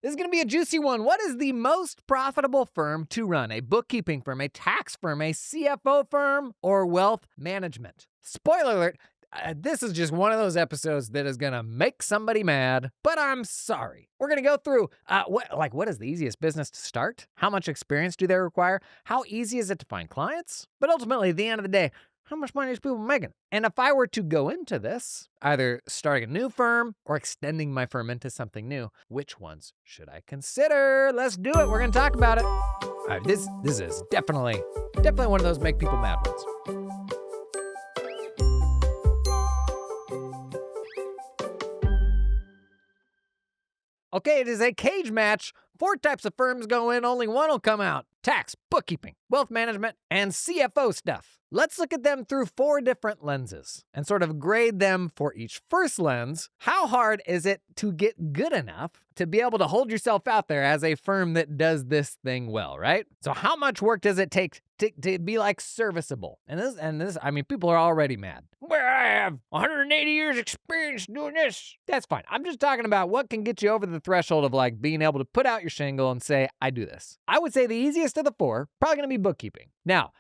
This is going to be a juicy one. What is the most profitable firm to run? A bookkeeping firm, a tax firm, a CFO firm, or wealth management? Spoiler alert, this is just one of those episodes that is going to make somebody mad, but I'm sorry. We're going to go through what is the easiest business to start? How much experience do they require? How easy is it to find clients? But ultimately, at the end of the day, how much money is people making? And if I were to go into this, either starting a new firm or extending my firm into something new, which ones should I consider? Let's do it. We're going to talk about it. All right, this is definitely one of those make people mad ones. Okay, it is a cage match. 4 types of firms go in, only one will come out. Tax, bookkeeping, wealth management, and CFO stuff. Let's look at them through 4 different lenses and sort of grade them for each first lens. How hard is it to get good enough to be able to hold yourself out there as a firm that does this thing well, right? So how much work does it take to be like serviceable? And this, I mean, people are already mad. Well, I have 180 years experience doing this. That's fine. I'm just talking about what can get you over the threshold of like being able to put out your shingle and say, I do this. I would say the easiest of the 4, probably going to be bookkeeping. Now,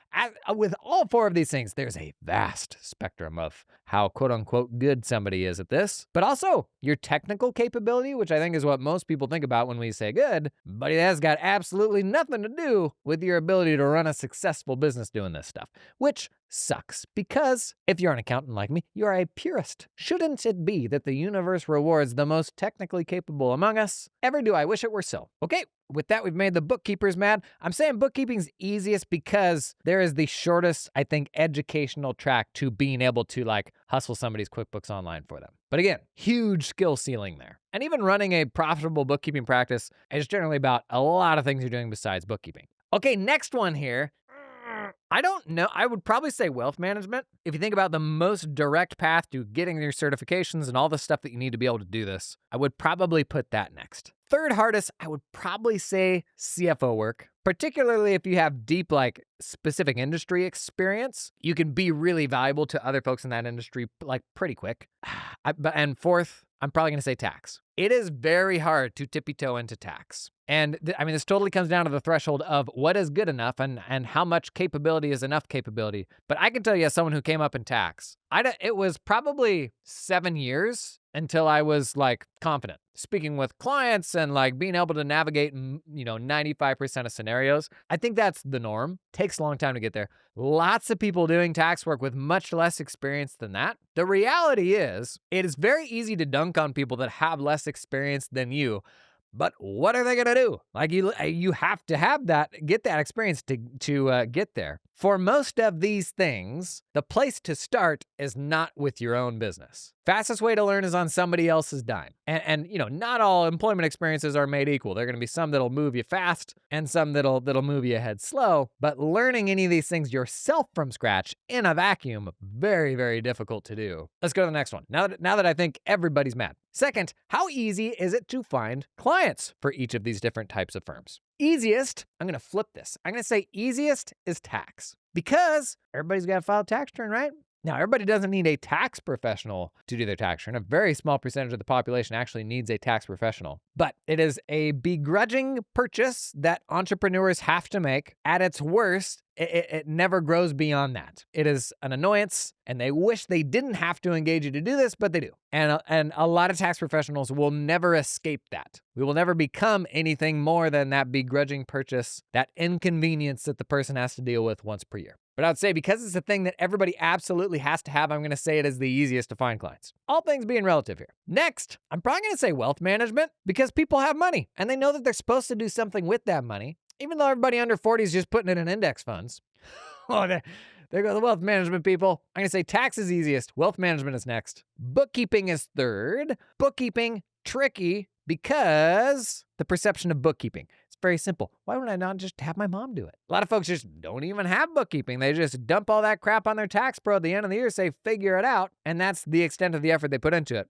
with all 4 of these things, there's a vast spectrum of how quote unquote good somebody is at this, but also your technical capability, which I think is what most people think about when we say good, but it has got absolutely nothing to do with your ability to run a successful business doing this stuff, which sucks because if you're an accountant like me, you're a purist. Shouldn't it be that the universe rewards the most technically capable among us? Ever do I wish it were so. Okay, with that, we've made the bookkeepers mad. I'm saying bookkeeping's easiest because there is the shortest, I think, educational track to being able to like hustle somebody's QuickBooks Online for them. But again, huge skill ceiling there. And even running a profitable bookkeeping practice is generally about a lot of things you're doing besides bookkeeping. Okay, next one here. I don't know. I would probably say wealth management. If you think about the most direct path to getting your certifications and all the stuff that you need to be able to do this, I would probably put that next. Third hardest, I would probably say CFO work, particularly if you have deep, like specific industry experience. You can be really valuable to other folks in that industry, like pretty quick. And fourth, I'm probably going to say tax. It is very hard to tippy-toe into tax. And this totally comes down to the threshold of what is good enough and how much capability is enough capability. But I can tell you as someone who came up in tax, it was probably 7 years until I was like confident. Speaking with clients and like being able to navigate, 95% of scenarios. I think that's the norm. Takes a long time to get there. Lots of people doing tax work with much less experience than that. The reality is, it is very easy to dunk on people that have less experience than you. But what are they going to do? Like you have to get that experience to get there. For most of these things, the place to start is not with your own business. Fastest way to learn is on somebody else's dime. And not all employment experiences are made equal. There are going to be some that'll move you fast and some that'll move you ahead slow. But learning any of these things yourself from scratch in a vacuum, very, very difficult to do. Let's go to the next one. Now that I think everybody's mad. Second, how easy is it to find clients for each of these different types of firms? Easiest, I'm going to flip this. I'm going to say easiest is tax because everybody's got to file a tax return, right? Now, everybody doesn't need a tax professional to do their tax return. A very small percentage of the population actually needs a tax professional. But it is a begrudging purchase that entrepreneurs have to make. At its worst, it never grows beyond that. It is an annoyance, and they wish they didn't have to engage you to do this, but they do. And a lot of tax professionals will never escape that. We will never become anything more than that begrudging purchase, that inconvenience that the person has to deal with once per year. But I'd say because it's a thing that everybody absolutely has to have, I'm going to say it is the easiest to find clients. All things being relative here. Next, I'm probably going to say wealth management because people have money and they know that they're supposed to do something with that money, even though everybody under 40 is just putting it in index funds. Oh, there go the wealth management people. I'm going to say tax is easiest. Wealth management is next. Bookkeeping is third. Bookkeeping, tricky because the perception of bookkeeping. Very simple. Why would I not just have my mom do it? A lot of folks just don't even have bookkeeping. They just dump all that crap on their tax pro at the end of the year, say, figure it out. And that's the extent of the effort they put into it.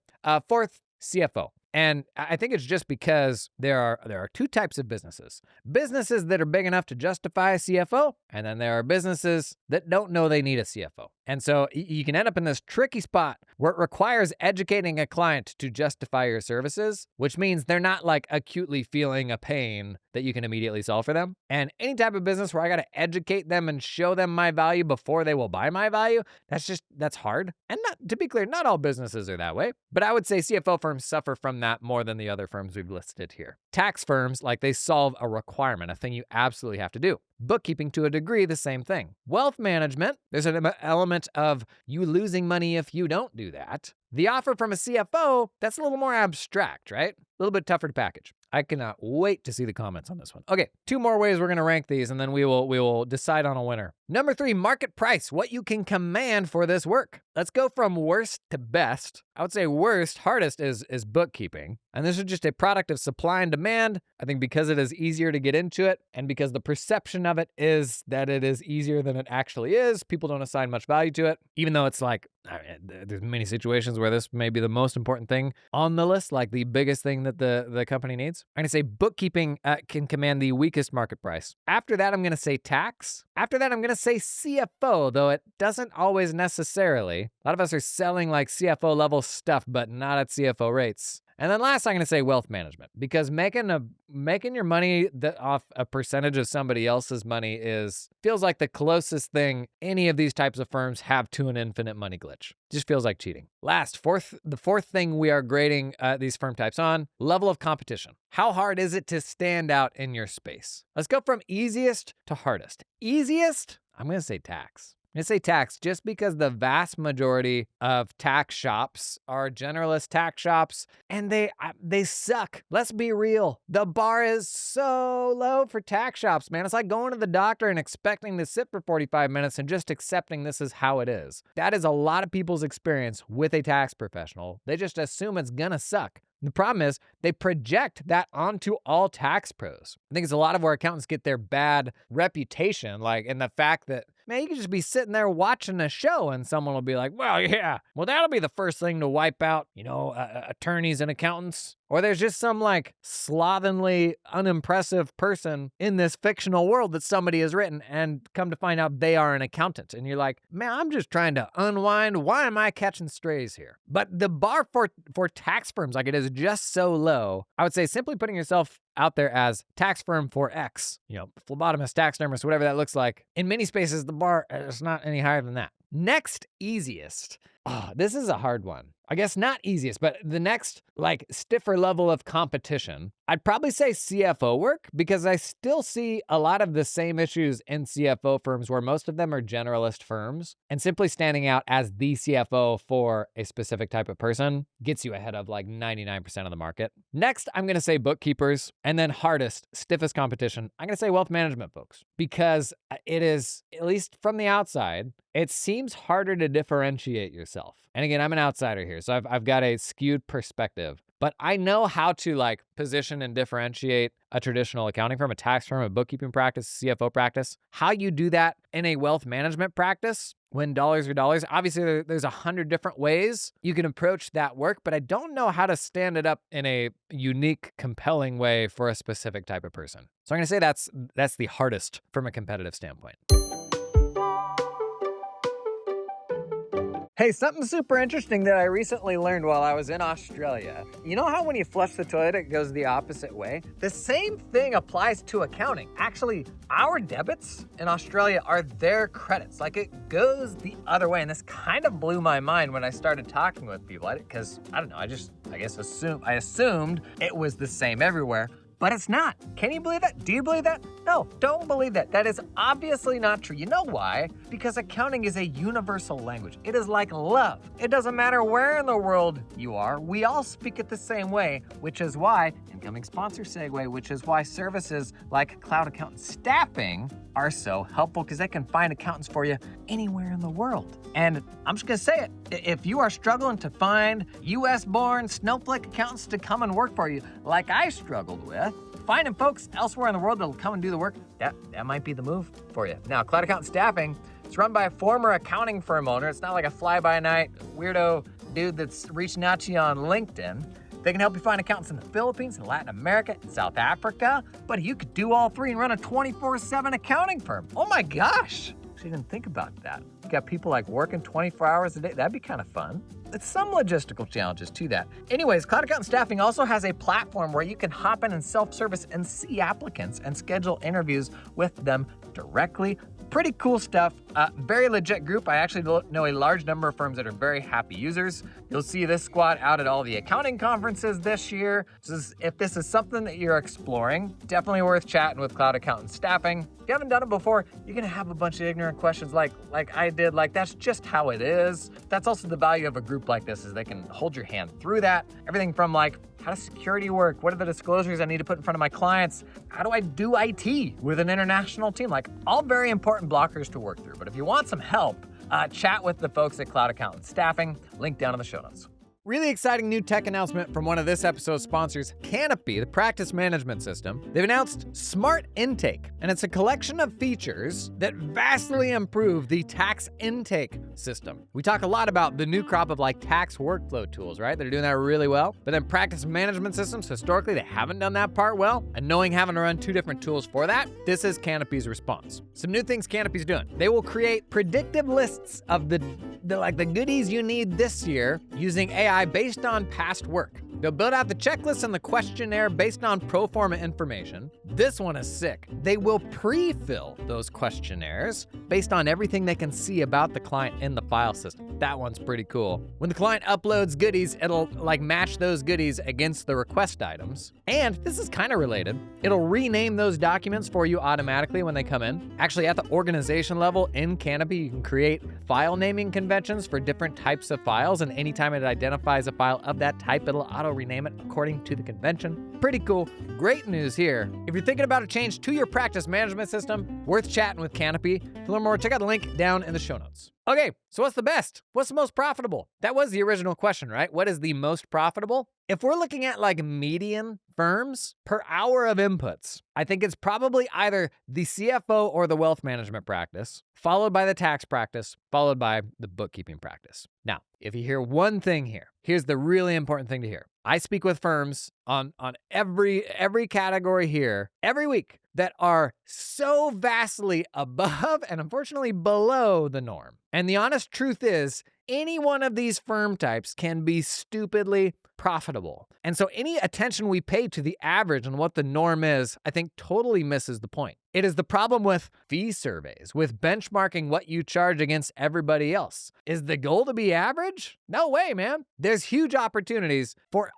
Fourth, CFO. And I think it's just because there are 2 types of businesses. Businesses that are big enough to justify a CFO, and then there are businesses that don't know they need a CFO. And so you can end up in this tricky spot where it requires educating a client to justify your services, which means they're not like acutely feeling a pain that you can immediately solve for them. And any type of business where I got to educate them and show them my value before they will buy my value, that's hard. And to be clear, not all businesses are that way, but I would say CFO firms suffer from that more than the other firms we've listed here. Tax firms, like they solve a requirement, a thing you absolutely have to do. Bookkeeping, to a degree, the same thing. Wealth management, there's an element of you losing money if you don't do that. The offer from a CFO, that's a little more abstract, right? A little bit tougher to package. I cannot wait to see the comments on this one. Okay, 2 more ways we're going to rank these, and then we will decide on a winner. Number 3, market price, what you can command for this work. Let's go from worst to best. I would say worst, hardest is bookkeeping. And this is just a product of supply and demand. I think because it is easier to get into it, and because the perception of it is that it is easier than it actually is, people don't assign much value to it, even though it's like, there's many situations where this may be the most important thing on the list, like the biggest thing that the company needs. I'm going to say bookkeeping can command the weakest market price. After that, I'm going to say tax. After that, I'm going to say CFO, though it doesn't always necessarily. A lot of us are selling like CFO level stuff, but not at CFO rates. And then last, I'm going to say wealth management, because making your money off a percentage of somebody else's money feels like the closest thing any of these types of firms have to an infinite money glitch. Just feels like cheating. Last, the fourth thing we are grading these firm types on, level of competition. How hard is it to stand out in your space? Let's go from easiest to hardest. Easiest, I'm going to say tax. I'm going to say tax just because the vast majority of tax shops are generalist tax shops, and they suck. Let's be real. The bar is so low for tax shops, man. It's like going to the doctor and expecting to sit for 45 minutes and just accepting this is how it is. That is a lot of people's experience with a tax professional. They just assume it's going to suck. The problem is they project that onto all tax pros. I think it's a lot of where accountants get their bad reputation, like in the fact that, man, you could just be sitting there watching a show and someone will be like, well, yeah, well, that'll be the first thing to wipe out, attorneys and accountants. Or there's just some like slovenly, unimpressive person in this fictional world that somebody has written, and come to find out they are an accountant. And you're like, man, I'm just trying to unwind. Why am I catching strays here? But the bar for tax firms, like it is just so low. I would say simply putting yourself out there as tax firm for X, phlebotomist, taxidermist, whatever that looks like. In many spaces, the bar is not any higher than that. Next easiest. Oh, this is a hard one. I guess not easiest, but the next like stiffer level of competition, I'd probably say CFO work, because I still see a lot of the same issues in CFO firms where most of them are generalist firms, and simply standing out as the CFO for a specific type of person gets you ahead of like 99% of the market. Next, I'm going to say bookkeepers, and then hardest, stiffest competition, I'm going to say wealth management folks, because it is, at least from the outside, it seems harder to differentiate yourself. And again, I'm an outsider here, so I've got a skewed perspective. But I know how to like position and differentiate a traditional accounting firm, a tax firm, a bookkeeping practice, CFO practice. How you do that in a wealth management practice, when dollars are dollars. Obviously, there's 100 different ways you can approach that work, but I don't know how to stand it up in a unique, compelling way for a specific type of person. So I'm going to say that's the hardest from a competitive standpoint. Hey, something super interesting that I recently learned while I was in Australia. You know how when you flush the toilet, it goes the opposite way? The same thing applies to accounting. Actually, our debits in Australia are their credits. Like, it goes the other way. And this kind of blew my mind when I started talking with people, because I don't know, I assumed it was the same everywhere. But it's not. Can you believe that? Do you believe that? No, don't believe that. That is obviously not true. You know why? Because accounting is a universal language. It is like love. It doesn't matter where in the world you are. We all speak it the same way, which is why, incoming sponsor segue, which is why services like cloud accountant staffing are so helpful, because they can find accountants for you anywhere in the world. And I'm just gonna say it. If you are struggling to find US-born snowflake accountants to come and work for you, like I struggled with, finding folks elsewhere in the world that'll come and do the work, that might be the move for you. Now, Cloud Accountant Staffing, it's run by a former accounting firm owner. It's not like a fly-by-night weirdo dude that's reaching out to you on LinkedIn. They can help you find accountants in the Philippines, in Latin America, in South Africa. But you could do all three and run a 24/7 accounting firm. Oh my gosh. Actually didn't think about that. You got people like working 24 hours a day. That'd be kind of fun. It's some logistical challenges to that. Anyways, Cloud Accountant Staffing also has a platform where you can hop in and self-service and see applicants and schedule interviews with them directly. Pretty cool stuff. Very legit group. I actually know a large number of firms that are very happy users. You'll see this squad out at all the accounting conferences this year. If this is something that you're exploring, definitely worth chatting with Cloud Accountant Staffing. If you haven't done it before, you're gonna have a bunch of ignorant questions like I did. Like, that's just how it is. That's also the value of a group like this, is they can hold your hand through that. Everything from like, how does security work? What are the disclosures I need to put in front of my clients? How do I do IT with an international team? Like, all very important blockers to work through. But if you want some help, chat with the folks at Cloud Accountant Staffing. Link down in the show notes. Really exciting new tech announcement from one of this episode's sponsors, Canopy, the practice management system. They've announced Smart Intake, and it's a collection of features that vastly improve the tax intake system. We talk a lot about the new crop of like tax workflow tools, right? They're doing that really well. But then practice management systems, historically, they haven't done that part well. And knowing having to run two different tools for that, this is Canopy's response. Some new things Canopy's doing. They will create predictive lists of the goodies you need this year using AI based on past work. They'll build out the checklist and the questionnaire based on pro forma information. This one is sick. They will pre-fill those questionnaires based on everything they can see about the client in the file system. That one's pretty cool. When the client uploads goodies, it'll like match those goodies against the request items. And this is kind of related. It'll rename those documents for you automatically when they come in. Actually, at the organization level in Canopy, you can create file naming conventions for different types of files, and anytime it identifies a file of that type, it'll auto-rename it according to the convention. Pretty cool. Great news here. If you're thinking about a change to your practice management system, worth chatting with Canopy. To learn more, check out the link down in the show notes. Okay, so what's the best? What's the most profitable? That was the original question, right? What is the most profitable? If we're looking at like median firms per hour of inputs, I think it's probably either the CFO or the wealth management practice, followed by the tax practice, followed by the bookkeeping practice. Now, if you hear one thing here, here's the really important thing to hear. I speak with firms on every category here every week that are so vastly above and unfortunately below the norm. And the honest truth is, any one of these firm types can be stupidly profitable. And so any attention we pay to the average and what the norm is, I think totally misses the point. It is the problem with fee surveys, with benchmarking what you charge against everybody else. Is the goal to be average? No way, man. There's huge opportunities for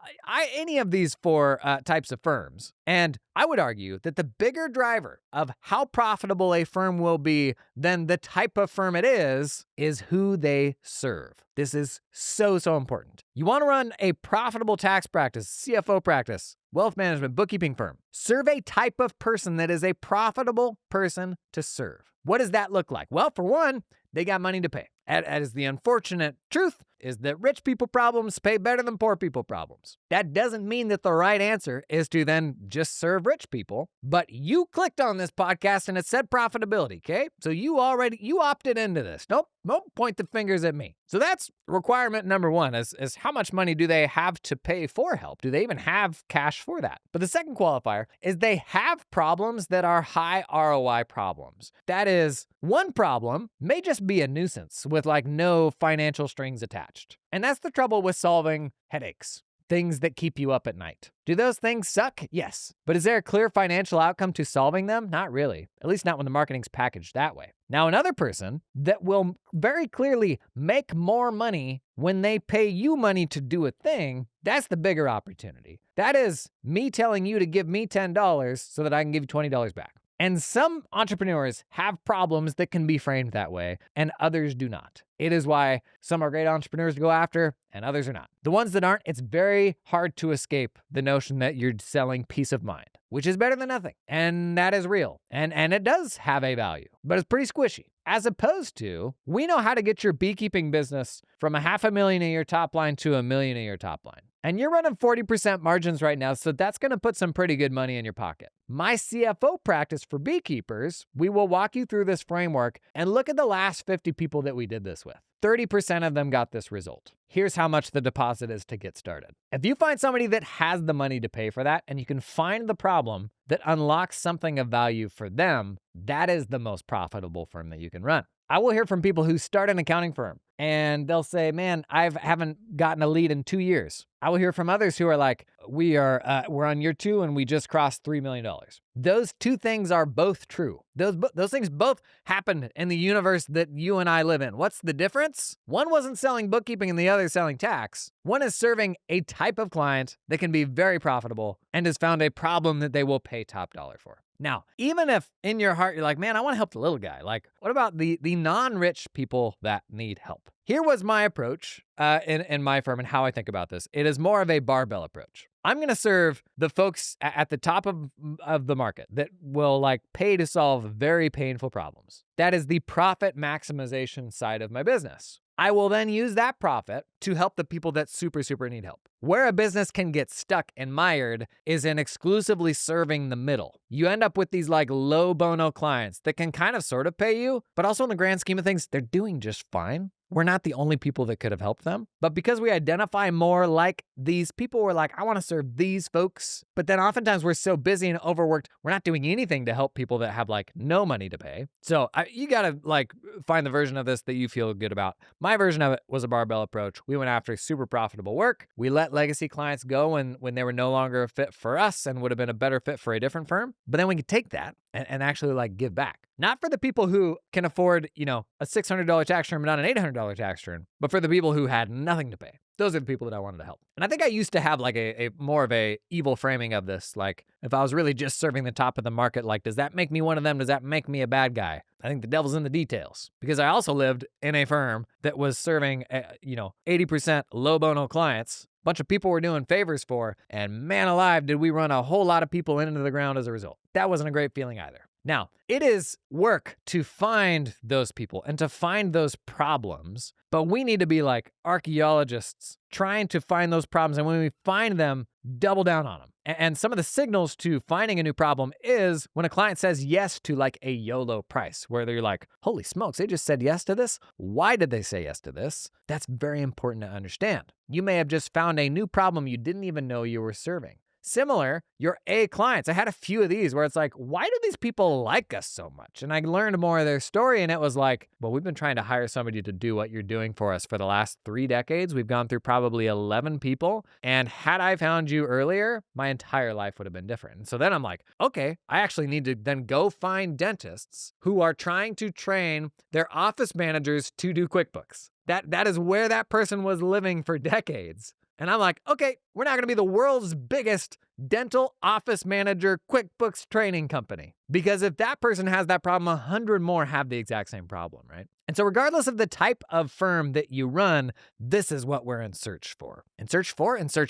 any of these four types of firms. And I would argue that the bigger driver of how profitable a firm will be than the type of firm it is who they serve. This is so important. You want to run a profitable tax practice, CFO practice, wealth management, bookkeeping firm. Serve a type of person that is a profitable person to serve. What does that look like? Well, for one, they got money to pay. As the unfortunate truth is that rich people problems pay better than poor people problems. That doesn't mean that the right answer is to then just serve rich people, but you clicked on this podcast and it said profitability, okay? So you opted into this. Don't point the fingers at me. So that's requirement number one is how much money do they have to pay for help? Do they even have cash for that? But the second qualifier is they have problems that are high ROI problems. That is, one problem may just be a nuisance with like no financial strings attached. And that's the trouble with solving headaches, things that keep you up at night. Do those things suck? Yes. But is there a clear financial outcome to solving them? Not really. At least not when the marketing's packaged that way. Now, another person that will very clearly make more money when they pay you money to do a thing, that's the bigger opportunity. That is me telling you to give me $10 so that I can give you $20 back. And some entrepreneurs have problems that can be framed that way, and others do not. It is why some are great entrepreneurs to go after, and others are not. The ones that aren't, it's very hard to escape the notion that you're selling peace of mind, which is better than nothing. And that is real. And it does have a value, but it's pretty squishy. As opposed to, we know how to get your beekeeping business from $500,000 a year top line to $1 million a year top line. And you're running 40% margins right now, so that's going to put some pretty good money in your pocket. My CFO practice for beekeepers, we will walk you through this framework and look at the last 50 people that we did this with. with. 30% of them got this result. Here's how much the deposit is to get started. If you find somebody that has the money to pay for that and you can find the problem that unlocks something of value for them, that is the most profitable firm that you can run. I will hear from people who start an accounting firm and they'll say, man, I haven't gotten a lead in 2 years. I will hear from others who are like, we're on year 2 and we just crossed $3 million. Those two things are both true. Those things both happened in the universe that you and I live in. What's the difference? One wasn't selling bookkeeping and the other selling tax. One is serving a type of client that can be very profitable and has found a problem that they will pay top dollar for. Now, even if in your heart you're like, man, I want to help the little guy. Like, what about the non-rich people that need help? Here was my approach in my firm and how I think about this. It is more of a barbell approach. I'm going to serve the folks at the top of the market that will like pay to solve very painful problems. That is the profit maximization side of my business. I will then use that profit to help the people that super need help. Where a business can get stuck and mired is in exclusively serving the middle. You end up with these like low bono clients that can kind of sort of pay you, but also in the grand scheme of things, they're doing just fine. We're not the only people that could have helped them. But because we identify more like these people, we're like, I want to serve these folks. But then oftentimes we're so busy and overworked, we're not doing anything to help people that have like no money to pay. So you got to like find the version of this that you feel good about. My version of it was a barbell approach. We went after super profitable work. We let legacy clients go when they were no longer a fit for us and would have been a better fit for a different firm. But then we could take that and actually like give back. Not for the people who can afford, a $600 tax return, but not an $800 tax return, but for the people who had nothing to pay. Those are the people that I wanted to help. And I think I used to have like a more of a evil framing of this. Like if I was really just serving the top of the market, like, does that make me one of them? Does that make me a bad guy? I think the devil's in the details because I also lived in a firm that was serving, 80% low bono clients. Bunch of people we're doing favors for, and man alive, did we run a whole lot of people into the ground as a result. That wasn't a great feeling either. Now, it is work to find those people and to find those problems, but we need to be like archaeologists trying to find those problems, and when we find them, double down on them. And some of the signals to finding a new problem is when a client says yes to like a YOLO price, where they're like, holy smokes, they just said yes to this? Why did they say yes to this? That's very important to understand. You may have just found a new problem you didn't even know you were serving. Similar, your A clients. I had a few of these where it's like, why do these people like us so much? And I learned more of their story, and it was like, well, we've been trying to hire somebody to do what you're doing for us for the last 3 decades. We've gone through probably 11 people. And had I found you earlier, my entire life would have been different. And so then I'm like, okay, I actually need to then go find dentists who are trying to train their office managers to do QuickBooks. That is where that person was living for decades. And I'm like, okay, we're not going to be the world's biggest dental office manager QuickBooks training company. Because if that person has that problem, 100 more have the exact same problem, right? And so regardless of the type of firm that you run, this is what we're in search for. In search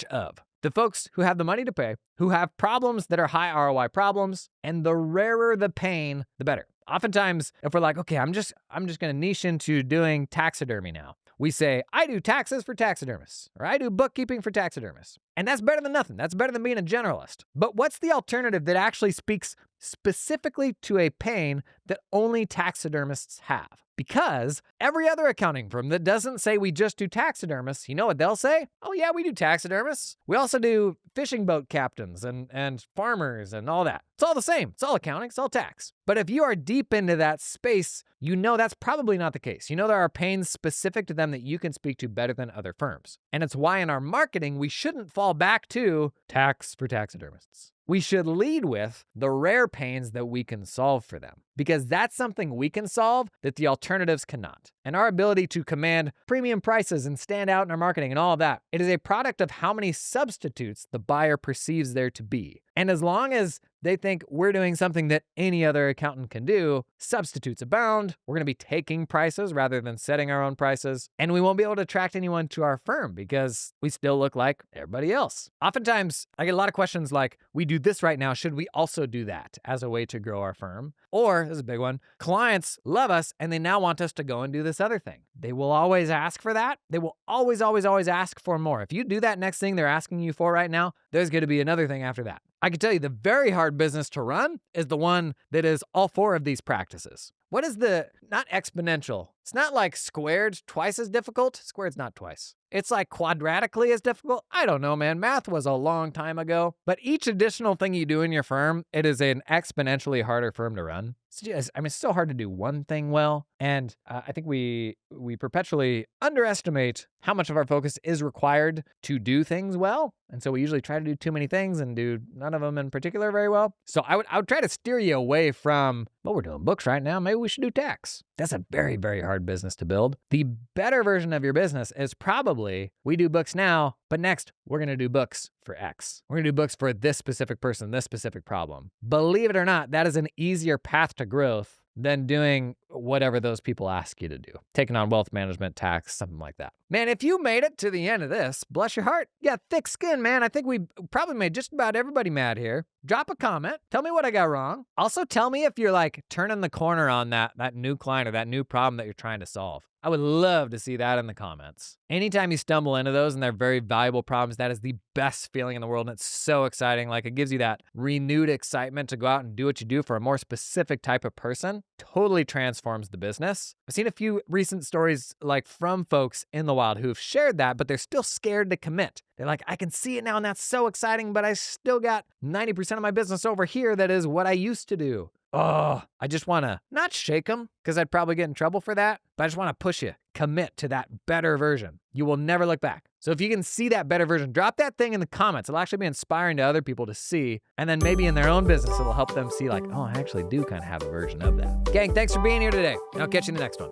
of. The folks who have the money to pay, who have problems that are high ROI problems, and the rarer the pain, the better. Oftentimes, if we're like, okay, I'm just going to niche into doing taxidermy now. We say, I do taxes for taxidermists, or I do bookkeeping for taxidermists. And that's better than nothing. That's better than being a generalist. But what's the alternative that actually speaks specifically to a pain that only taxidermists have? Because every other accounting firm that doesn't say we just do taxidermists, you know what they'll say? Oh yeah, we do taxidermists. We also do fishing boat captains and farmers and all that. It's all the same. It's all accounting. It's all tax. But if you are deep into that space, you know that's probably not the case. You know there are pains specific to them that you can speak to better than other firms. And it's why in our marketing, we shouldn't fall back to tax for taxidermists. We should lead with the rare pains that we can solve for them, because that's something we can solve that the alternatives cannot. And our ability to command premium prices and stand out in our marketing and all of that, it is a product of how many substitutes the buyer perceives there to be. And as long as they think we're doing something that any other accountant can do, substitutes abound. We're going to be taking prices rather than setting our own prices. And we won't be able to attract anyone to our firm because we still look like everybody else. Oftentimes, I get a lot of questions like, we do this right now, should we also do that as a way to grow our firm? Or, this is a big one, clients love us and they now want us to go and do this other thing. They will always ask for that. They will always ask for more. If you do that next thing they're asking you for right now, there's going to be another thing after that. I can tell you the very hard business to run is the one that is all 4 of these practices. What is the, not exponential, It's not like squared twice as difficult. Squared's not twice. It's like quadratically as difficult. I don't know, man. Math was a long time ago. But each additional thing you do in your firm, it is an exponentially harder firm to run. It's so hard to do one thing well. And I think we perpetually underestimate how much of our focus is required to do things well. And so we usually try to do too many things and do none of them in particular very well. So I would try to steer you away from, well, we're doing books right now. Maybe we should do tax. That's a very, very hard business to build. The better version of your business is probably, we do books now, but next we're going to do books for X. We're going to do books for this specific person, this specific problem. Believe it or not, that is an easier path to growth than doing whatever those people ask you to do. Taking on wealth management, tax, something like that. Man, if you made it to the end of this, bless your heart. You got thick skin, man. I think we probably made just about everybody mad here. Drop a comment. Tell me what I got wrong. Also, tell me if you're like turning the corner on that new client or that new problem that you're trying to solve. I would love to see that in the comments. Anytime you stumble into those and they're very valuable problems, that is the best feeling in the world. And it's so exciting. Like, it gives you that renewed excitement to go out and do what you do for a more specific type of person. Totally transforms the business. I've seen a few recent stories like from folks in the wild who've shared that, but they're still scared to commit. They're like, I can see it now and that's so exciting, but I still got 90% of my business over here that is what I used to do. Oh, I just want to not shake them because I'd probably get in trouble for that, but I just want to push you. Commit to that better version. You will never look back. So if you can see that better version, drop that thing in the comments. It'll actually be inspiring to other people to see. And then maybe in their own business, it'll help them see like, oh, I actually do kind of have a version of that. Gang, thanks for being here today. And I'll catch you in the next one.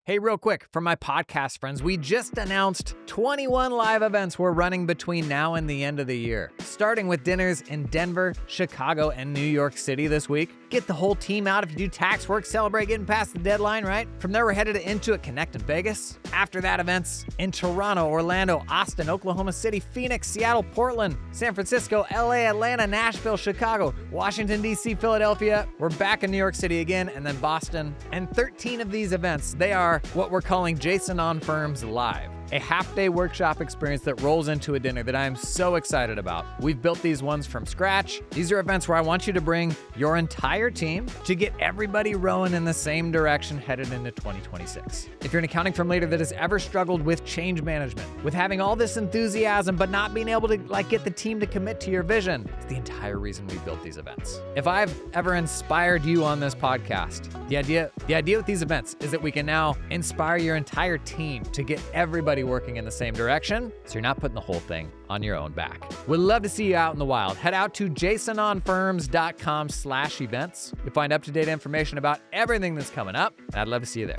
Hey, real quick, for my podcast friends, we just announced 21 live events we're running between now and the end of the year. Starting with dinners in Denver, Chicago, and New York City this week. Get the whole team out if you do tax work, celebrate getting past the deadline, right? From there, we're headed to Intuit Connect in Vegas. After that, events in Toronto, Orlando, Austin, Oklahoma City, Phoenix, Seattle, Portland, San Francisco, LA, Atlanta, Nashville, Chicago, Washington, D.C., Philadelphia. We're back in New York City again, and then Boston. And 13 of these events, they are what we're calling Jason on Firms Live, a half-day workshop experience that rolls into a dinner that I am so excited about. We've built these ones from scratch. These are events where I want you to bring your entire team to get everybody rowing in the same direction headed into 2026. If you're an accounting firm leader that has ever struggled with change management, with having all this enthusiasm but not being able to get the team to commit to your vision, it's the entire reason we built these events. If I've ever inspired you on this podcast, the idea with these events is that we can now inspire your entire team to get everybody working in the same direction, so you're not putting the whole thing on your own back. We'd love to see you out in the wild. Head out to jasononfirms.com/events. You'll find up-to-date information about everything that's coming up, and I'd love to see you there.